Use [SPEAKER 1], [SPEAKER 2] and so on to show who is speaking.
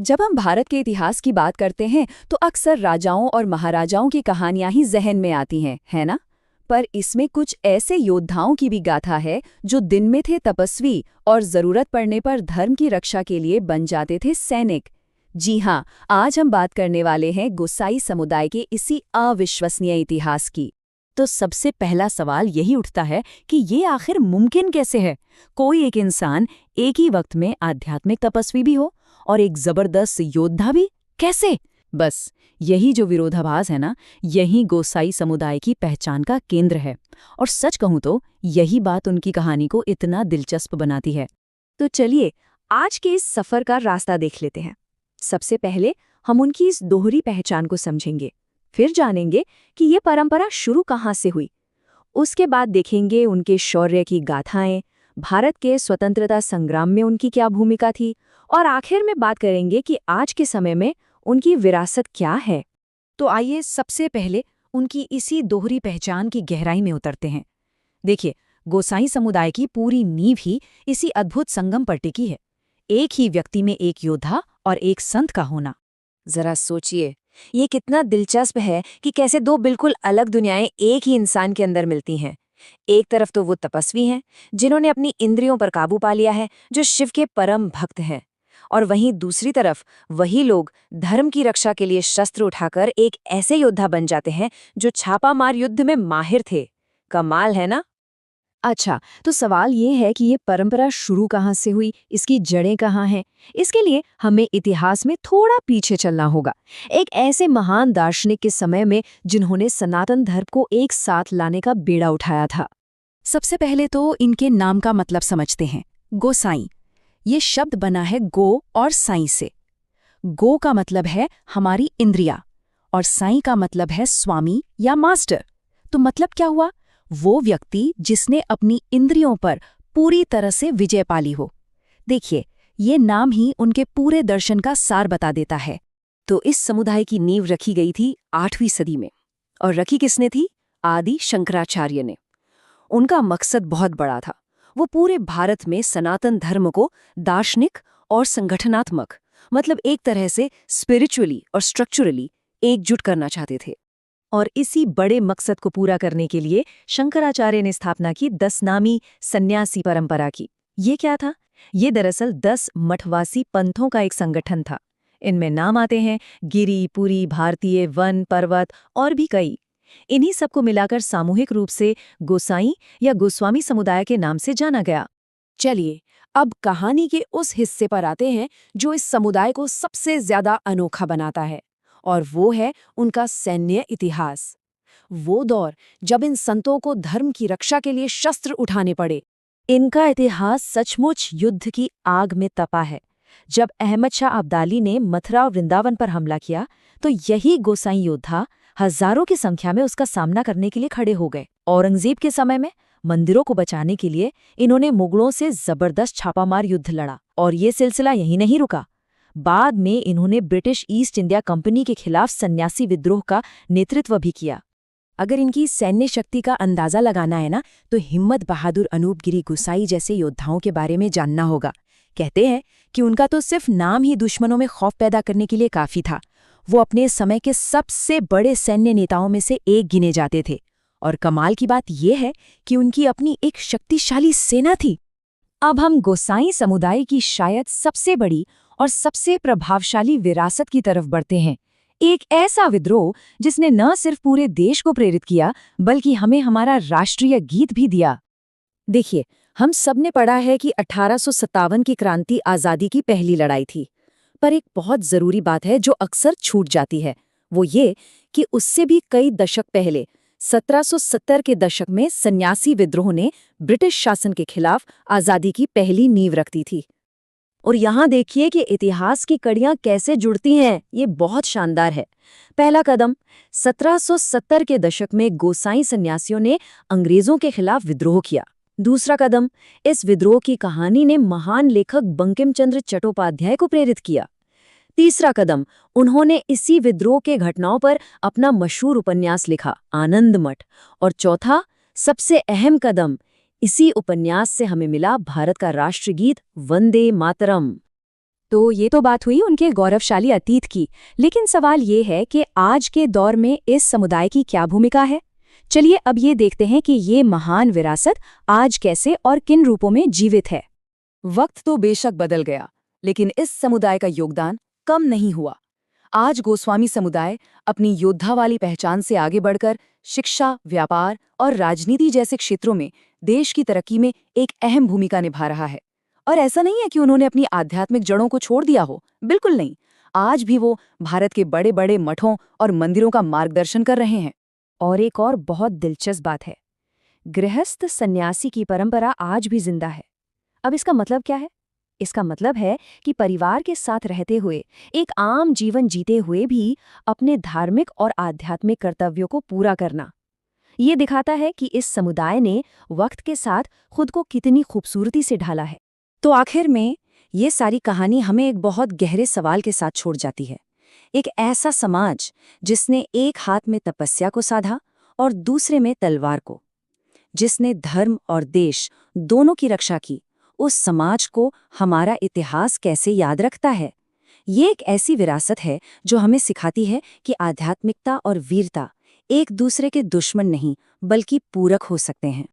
[SPEAKER 1] जब हम भारत के इतिहास की बात करते हैं तो अक्सर राजाओं और महाराजाओं की कहानियां ही जहन में आती हैं, है ना? पर इसमें कुछ ऐसे योद्धाओं की भी गाथा है जो दिन में थे तपस्वी और जरूरत पड़ने पर धर्म की रक्षा के लिए बन जाते थे सैनिक। जी हाँ, आज हम बात करने वाले हैं गोसाई समुदाय के इसी अविश्वसनीय इतिहास की। तो सबसे पहला सवाल यही उठता है कि ये आखिर मुमकिन कैसे है? कोई एक इंसान एक ही वक्त में आध्यात्मिक तपस्वी भी हो और एक जबरदस्त योद्धा भी? कैसे? बस यही जो विरोधाभास है ना, यही गोसाई समुदाय की पहचान का केंद्र है। और सच कहूं तो यही बात उनकी कहानी को इतना दिलचस्प बनाती है।
[SPEAKER 2] तो चलिए आज के इस सफर का रास्ता देख लेते हैं। सबसे पहले हम उनकी इस दोहरी पहचान को समझेंगे, फिर जानेंगे कि ये परंपरा शुरू कहाँ से हुई। उसके बाद देखेंगे उनके शौर्य की गाथाएं, भारत के स्वतंत्रता संग्राम में उनकी क्या भूमिका थी, और आखिर में बात करेंगे कि आज के समय में उनकी विरासत क्या है।
[SPEAKER 3] तो आइए सबसे पहले उनकी इसी दोहरी पहचान की गहराई में उतरते हैं। देखिए, गोसाई समुदाय की पूरी नींव ही इसी अद्भुत संगम पर टिकी है। एक ही व्यक्ति में एक योद्धा और एक संत का होना।
[SPEAKER 2] जरा सोचिए, ये कितना दिलचस्प है कि कैसे दो बिल्कुल अलग दुनियाएं एक ही इंसान के अंदर मिलती हैं। एक तरफ तो वो तपस्वी हैं जिन्होंने अपनी इंद्रियों पर काबू पा लिया है, जो शिव के परम भक्त हैं, और वहीं दूसरी तरफ वही लोग धर्म की रक्षा के लिए शस्त्र उठाकर एक ऐसे योद्धा बन जाते हैं जो छापामार युद्ध में माहिर थे। कमाल है ना?
[SPEAKER 3] अच्छा, तो सवाल ये है कि ये परंपरा शुरू कहाँ से हुई, इसकी जड़ें कहाँ हैं? इसके लिए हमें इतिहास में थोड़ा पीछे चलना होगा, एक ऐसे महान दार्शनिक के समय में जिन्होंने सनातन धर्म को एक साथ लाने का बेड़ा उठाया था। सबसे पहले तो इनके नाम का मतलब समझते हैं। गोसाई, ये शब्द बना है गो और साई से। गो का मतलब है हमारी इंद्रिया और साई का मतलब है स्वामी या मास्टर। तो मतलब क्या हुआ? वो व्यक्ति जिसने अपनी इंद्रियों पर पूरी तरह से विजय पाली हो। देखिए, ये नाम ही उनके पूरे दर्शन का सार बता देता है।
[SPEAKER 2] तो इस समुदाय की नींव रखी गई थी 8वीं सदी में, और रखी किसने थी? आदि शंकराचार्य ने। उनका मकसद बहुत बड़ा था। वो पूरे भारत में सनातन धर्म को दार्शनिक और संगठनात्मक, मतलब एक तरह से स्पिरिचुअली और स्ट्रक्चरली एकजुट करना चाहते थे। और इसी बड़े मकसद को पूरा करने के लिए शंकराचार्य ने स्थापना की 10 नामी सन्यासी परंपरा की। ये क्या था? ये दरअसल 10 मठवासी पंथों का एक संगठन था। इनमें नाम आते हैं गिरि, पुरी, भारतीय, वन, पर्वत और भी कई। इन्हीं सबको मिलाकर सामूहिक रूप से गोसाई या गोस्वामी समुदाय के नाम से जाना गया।
[SPEAKER 3] चलिए, अब कहानी के उस हिस्से पर आते हैं जो इस समुदाय को सबसे ज्यादा अनोखा बनाता है, और वो है उनका सैन्य इतिहास। वो दौर जब इन संतों को धर्म की रक्षा के लिए शस्त्र उठाने पड़े।
[SPEAKER 2] इनका इतिहास सचमुच युद्ध की आग में तपा है। जब अहमद शाह अब्दाली ने मथुरा और वृंदावन पर हमला किया, तो यही गोसाई योद्धा हजारों की संख्या में उसका सामना करने के लिए खड़े हो गए। औरंगजेब के समय में मंदिरों को बचाने के लिए इन्होंने मुगलों से जबरदस्त छापामार युद्ध लड़ा, और ये सिलसिला यहीं नहीं रुका। बाद में इन्होंने ब्रिटिश ईस्ट इंडिया कंपनी के खिलाफ सन्यासी विद्रोह का नेतृत्व भी किया।
[SPEAKER 3] अगर इनकी सैन्य शक्ति का अंदाजा लगाना है ना, तो हिम्मत बहादुर अनूपगिरी गोसाई जैसे योद्धाओं के बारे में जानना होगा। कहते हैं कि उनका तो सिर्फ नाम ही दुश्मनों में खौफ पैदा करने के लिए काफी था। वो अपने समय के सबसे बड़े सैन्य नेताओं में से एक गिने जाते थे। और कमाल की बात यह है कि उनकी अपनी एक शक्तिशाली सेना थी। अब हम गोसाई समुदाय की शायद सबसे बड़ी और सबसे प्रभावशाली विरासत की तरफ बढ़ते हैं। एक ऐसा विद्रोह जिसने न सिर्फ पूरे देश को प्रेरित किया, बल्कि हमें हमारा राष्ट्रीय गीत भी दिया। देखिए, हम सबने पढ़ा है कि 1857 की क्रांति आज़ादी की पहली लड़ाई थी। पर एक बहुत जरूरी बात है जो अक्सर छूट जाती है। वो ये कि उससे भी कई दशक पहले 1770 के दशक में सन्यासी विद्रोह ने ब्रिटिश शासन के खिलाफ आज़ादी की पहली नींव रख दी थी। और यहाँ देखिए कि इतिहास की कड़ियाँ कैसे जुड़ती हैं। ये बहुत शानदार है। पहला कदम, 1770 के दशक में गोसाई सन्यासियों ने अंग्रेजों के खिलाफ विद्रोह किया। दूसरा कदम, इस विद्रोह की कहानी ने महान लेखक बंकिम चंद्र चट्टोपाध्याय को प्रेरित किया। तीसरा कदम, उन्होंने इसी विद्रोह के घटनाओं पर अपना मशहूर उपन्यास लिखा, आनंद मठ। और चौथा, सबसे अहम कदम, इसी उपन्यास से हमें मिला भारत का राष्ट्रगीत वंदे मातरम।
[SPEAKER 1] तो ये तो बात हुई उनके गौरवशाली अतीत की, लेकिन सवाल ये है कि आज के दौर में इस समुदाय की क्या भूमिका है। चलिए अब ये देखते हैं कि ये महान विरासत आज कैसे और किन रूपों में जीवित है।
[SPEAKER 2] वक्त तो बेशक बदल गया, लेकिन इस समुदाय का योगदान कम नहीं हुआ। आज गोस्वामी समुदाय अपनी योद्धा वाली पहचान से आगे बढ़कर शिक्षा, व्यापार और राजनीति जैसे क्षेत्रों में देश की तरक्की में एक अहम भूमिका निभा रहा है। और ऐसा नहीं है कि उन्होंने अपनी आध्यात्मिक जड़ों को छोड़ दिया हो, बिल्कुल नहीं। आज भी वो भारत के बड़े बड़े मठों और मंदिरों का मार्गदर्शन कर रहे हैं।
[SPEAKER 3] और एक और बहुत दिलचस्प बात है, गृहस्थ सन्यासी की परंपरा आज भी जिंदा है। अब इसका मतलब क्या है? इसका मतलब है कि परिवार के साथ रहते हुए, एक आम जीवन जीते हुए भी अपने धार्मिक और आध्यात्मिक कर्तव्यों को पूरा करना। ये दिखाता है कि इस समुदाय ने वक्त के साथ खुद को कितनी खूबसूरती से ढाला है।
[SPEAKER 2] तो आखिर में ये सारी कहानी हमें एक बहुत गहरे सवाल के साथ छोड़ जाती है। एक ऐसा समाज जिसने एक हाथ में तपस्या को साधा और दूसरे में तलवार को, जिसने धर्म और देश दोनों की रक्षा की, उस समाज को हमारा इतिहास कैसे याद रखता है? ये एक ऐसी विरासत है जो हमें सिखाती है कि आध्यात्मिकता और वीरता एक दूसरे के दुश्मन नहीं, बल्कि पूरक हो सकते हैं।